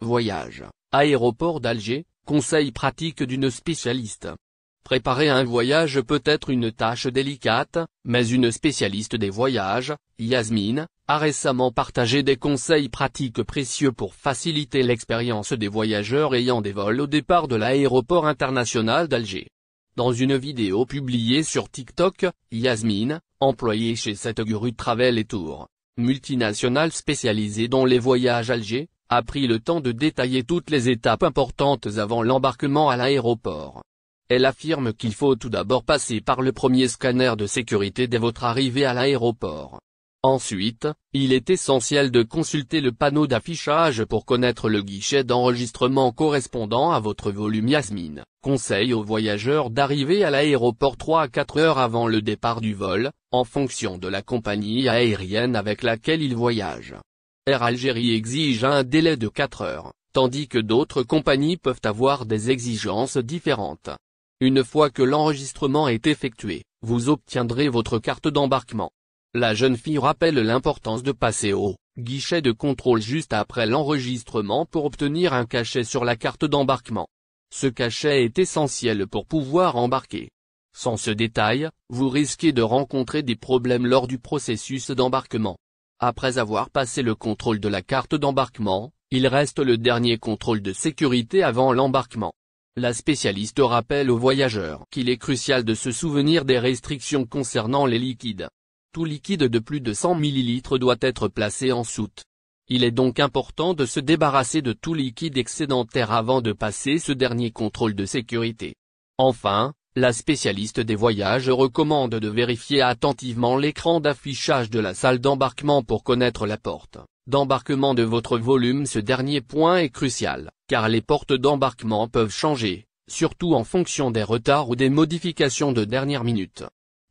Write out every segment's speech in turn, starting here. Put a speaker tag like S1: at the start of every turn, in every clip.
S1: voyage. Aéroport d'Alger, conseil pratique d'une spécialiste. Préparer un voyage peut être une tâche délicate, mais une spécialiste des voyages, Yasmine, a récemment partagé des conseils pratiques précieux pour faciliter l'expérience des voyageurs ayant des vols au départ de l'aéroport international d'Alger. Dans une vidéo publiée sur TikTok, Yasmine, employée chez Setguru Travel & Tour, multinationale spécialisée dans les voyages Alger, a pris le temps de détailler toutes les étapes importantes avant l'embarquement à l'aéroport. Elle affirme qu'il faut tout d'abord passer par le premier scanner de sécurité dès votre arrivée à l'aéroport. Ensuite, il est essentiel de consulter le panneau d'affichage pour connaître le guichet d'enregistrement correspondant à votre volume. Yasmine conseille aux voyageurs d'arriver à l'aéroport 3 à 4 heures avant le départ du vol, en fonction de la compagnie aérienne avec laquelle ils voyagent. Air Algérie exige un délai de 4 heures, tandis que d'autres compagnies peuvent avoir des exigences différentes. Une fois que l'enregistrement est effectué, vous obtiendrez votre carte d'embarquement. La jeune fille rappelle l'importance de passer au guichet de contrôle juste après l'enregistrement pour obtenir un cachet sur la carte d'embarquement. Ce cachet est essentiel pour pouvoir embarquer. Sans ce détail, vous risquez de rencontrer des problèmes lors du processus d'embarquement. Après avoir passé le contrôle de la carte d'embarquement, il reste le dernier contrôle de sécurité avant l'embarquement. La spécialiste rappelle aux voyageurs qu'il est crucial de se souvenir des restrictions concernant les liquides. Tout liquide de plus de 100 ml doit être placé en soute. Il est donc important de se débarrasser de tout liquide excédentaire avant de passer ce dernier contrôle de sécurité. Enfin, la spécialiste des voyages recommande de vérifier attentivement l'écran d'affichage de la salle d'embarquement pour connaître la porte d'embarquement de votre volume. Ce dernier point est crucial, car les portes d'embarquement peuvent changer, surtout en fonction des retards ou des modifications de dernière minute.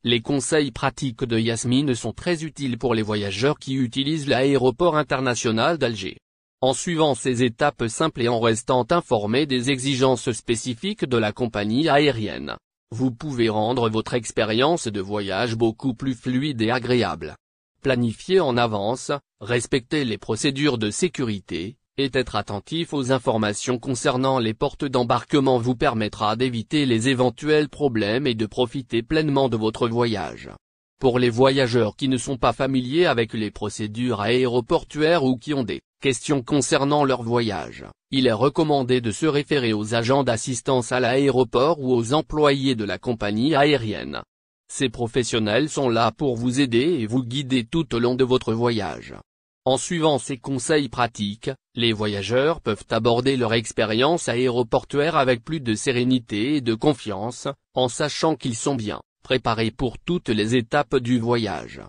S1: Les conseils pratiques de Yasmine sont très utiles pour les voyageurs qui utilisent l'aéroport international d'Alger. En suivant ces étapes simples et en restant informés des exigences spécifiques de la compagnie aérienne, vous pouvez rendre votre expérience de voyage beaucoup plus fluide et agréable. Planifier en avance, respecter les procédures de sécurité, et être attentif aux informations concernant les portes d'embarquement vous permettra d'éviter les éventuels problèmes et de profiter pleinement de votre voyage. Pour les voyageurs qui ne sont pas familiers avec les procédures aéroportuaires ou qui ont des questions concernant leur voyage, il est recommandé de se référer aux agents d'assistance à l'aéroport ou aux employés de la compagnie aérienne. Ces professionnels sont là pour vous aider et vous guider tout au long de votre voyage. En suivant ces conseils pratiques, les voyageurs peuvent aborder leur expérience aéroportuaire avec plus de sérénité et de confiance, en sachant qu'ils sont bien préparés pour toutes les étapes du voyage.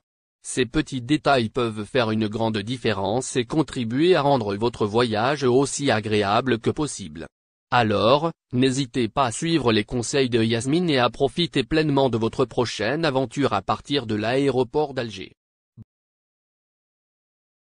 S1: Ces petits détails peuvent faire une grande différence et contribuer à rendre votre voyage aussi agréable que possible. Alors, n'hésitez pas à suivre les conseils de Yasmine et à profiter pleinement de votre prochaine aventure à partir de l'aéroport d'Alger.